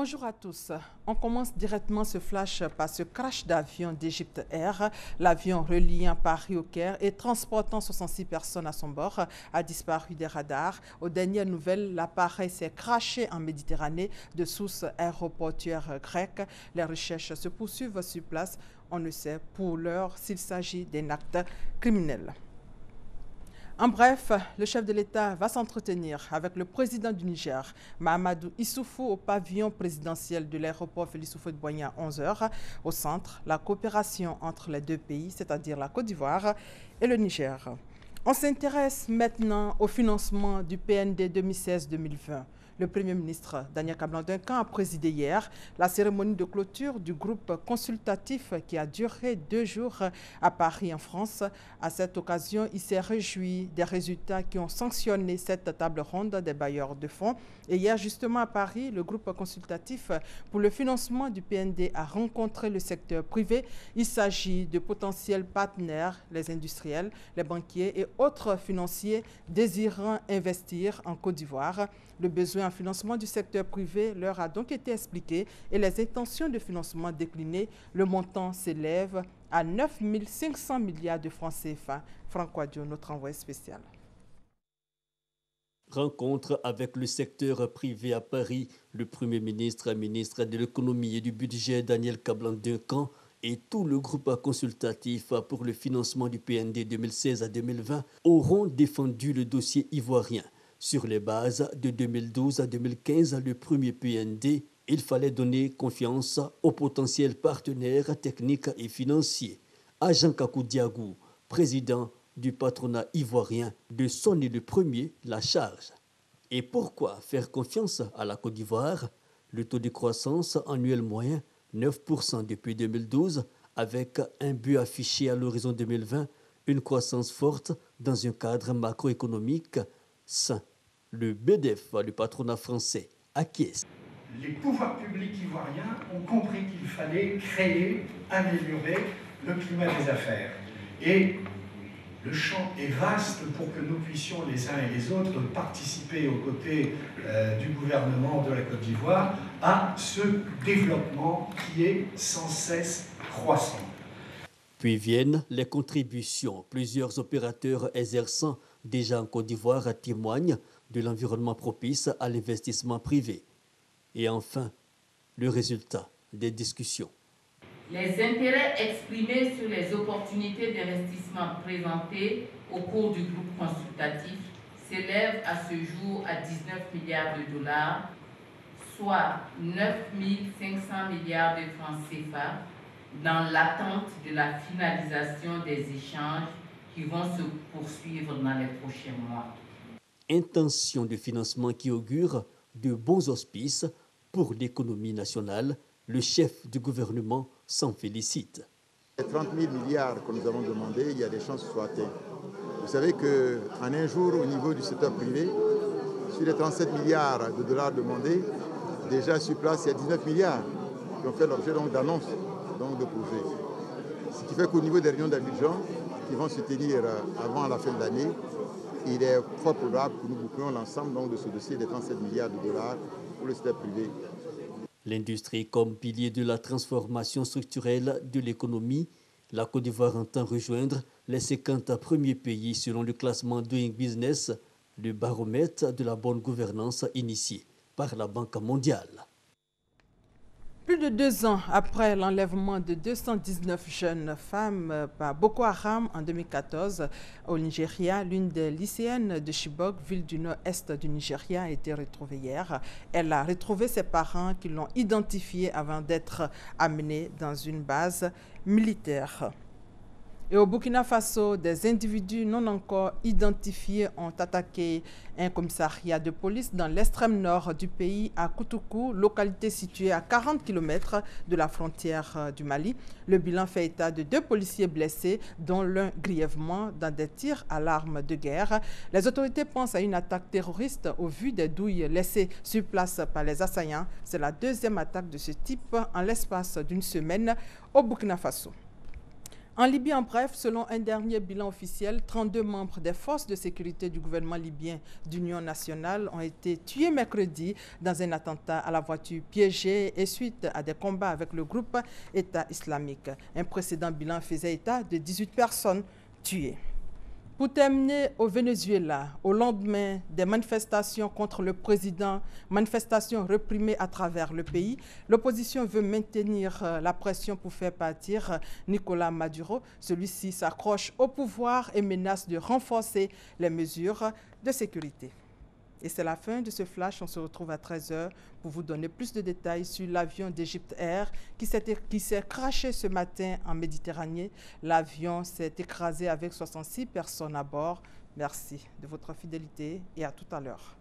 Bonjour à tous. On commence directement ce flash par ce crash d'avion d'Egypte Air. L'avion reliant Paris au Caire et transportant 66 personnes à son bord a disparu des radars. Aux dernières nouvelles, l'appareil s'est crashé en Méditerranée de sources aéroportuaires grecques. Les recherches se poursuivent sur place. On ne sait pour l'heure s'il s'agit d'un acte criminel. En bref, le chef de l'État va s'entretenir avec le président du Niger, Mahamadou Issoufou, au pavillon présidentiel de l'aéroport Félix Houphouët-Boigny à 11 h. Au centre, la coopération entre les deux pays, c'est-à-dire la Côte d'Ivoire et le Niger. On s'intéresse maintenant au financement du PND 2016-2020. Le Premier ministre Daniel Kablan-Duncan a présidé hier la cérémonie de clôture du groupe consultatif qui a duré 2 jours à Paris, en France. À cette occasion, il s'est réjoui des résultats qui ont sanctionné cette table ronde des bailleurs de fonds. Et hier, justement à Paris, le groupe consultatif pour le financement du PND a rencontré le secteur privé. Il s'agit de potentiels partenaires, les industriels, les banquiers et autres financiers désirant investir en Côte d'Ivoire. Le besoin en financement du secteur privé leur a donc été expliqué et les intentions de financement déclinées. Le montant s'élève à 9 500 milliards de francs CFA. Franck Wadio, notre envoyé spécial. Rencontre avec le secteur privé à Paris, le Premier ministre, ministre de l'économie et du budget Daniel Kablan-Duncan et tout le groupe consultatif pour le financement du PND 2016 à 2020 auront défendu le dossier ivoirien. Sur les bases de 2012 à 2015, le premier PND, il fallait donner confiance aux potentiels partenaires techniques et financiers. Agent Kakou Diagou, président du patronat ivoirien, de sonner le premier la charge. Et pourquoi faire confiance à la Côte d'Ivoire? Le taux de croissance annuel moyen, 9% depuis 2012, avec un but affiché à l'horizon 2020, une croissance forte dans un cadre macroéconomique sain. Le BDF, le patronat français, acquiesce. Les pouvoirs publics ivoiriens ont compris qu'il fallait créer, améliorer le climat des affaires. Et le champ est vaste pour que nous puissions les uns et les autres participer aux côtés du gouvernement de la Côte d'Ivoire à ce développement qui est sans cesse croissant. Puis viennent les contributions. Plusieurs opérateurs exerçant déjà en Côte d'Ivoire témoignent de l'environnement propice à l'investissement privé. Et enfin, le résultat des discussions. Les intérêts exprimés sur les opportunités d'investissement présentées au cours du groupe consultatif s'élèvent à ce jour à 19 milliards de dollars, soit 9 500 milliards de francs CFA, dans l'attente de la finalisation des échanges qui vont se poursuivre dans les prochains mois. Intention de financement qui augure de bons auspices pour l'économie nationale. Le chef du gouvernement s'en félicite. Les 30 000 milliards que nous avons demandé, il y a des chances que ce soit atteint. Vous savez qu'en un jour, au niveau du secteur privé, sur les 37 milliards de dollars demandés, déjà sur place, il y a 19 milliards qui ont fait l'objet d'annonces de projets. Ce qui fait qu'au niveau des réunions d'Abidjan, qui vont se tenir avant la fin de l'année, il est fort probable que nous bouclions l'ensemble de ce dossier des 37 milliards de dollars pour le secteur privé. L'industrie comme pilier de la transformation structurelle de l'économie, la Côte d'Ivoire entend rejoindre les 50 premiers pays selon le classement Doing Business, le baromètre de la bonne gouvernance initié par la Banque mondiale. Plus de 2 ans après l'enlèvement de 219 jeunes femmes par Boko Haram en 2014 au Nigeria, l'une des lycéennes de Chibok, ville du nord-est du Nigeria, a été retrouvée hier. Elle a retrouvé ses parents qui l'ont identifiée avant d'être amenée dans une base militaire. Et au Burkina Faso, des individus non encore identifiés ont attaqué un commissariat de police dans l'extrême nord du pays, à Koutoukou, localité située à 40 km de la frontière du Mali. Le bilan fait état de 2 policiers blessés, dont l'un grièvement dans des tirs à l'arme de guerre. Les autorités pensent à une attaque terroriste au vu des douilles laissées sur place par les assaillants. C'est la 2e attaque de ce type en l'espace d'une semaine au Burkina Faso. En Libye, en bref, selon un dernier bilan officiel, 32 membres des forces de sécurité du gouvernement libyen d'Union nationale ont été tués mercredi dans un attentat à la voiture piégée et suite à des combats avec le groupe État islamique. Un précédent bilan faisait état de 18 personnes tuées. Pour terminer, au Venezuela, au lendemain des manifestations contre le président, manifestations réprimées à travers le pays, l'opposition veut maintenir la pression pour faire partir Nicolás Maduro. Celui-ci s'accroche au pouvoir et menace de renforcer les mesures de sécurité. Et c'est la fin de ce flash. On se retrouve à 13h pour vous donner plus de détails sur l'avion d'Egypte Air qui s'est crashé ce matin en Méditerranée. L'avion s'est écrasé avec 66 personnes à bord. Merci de votre fidélité et à tout à l'heure.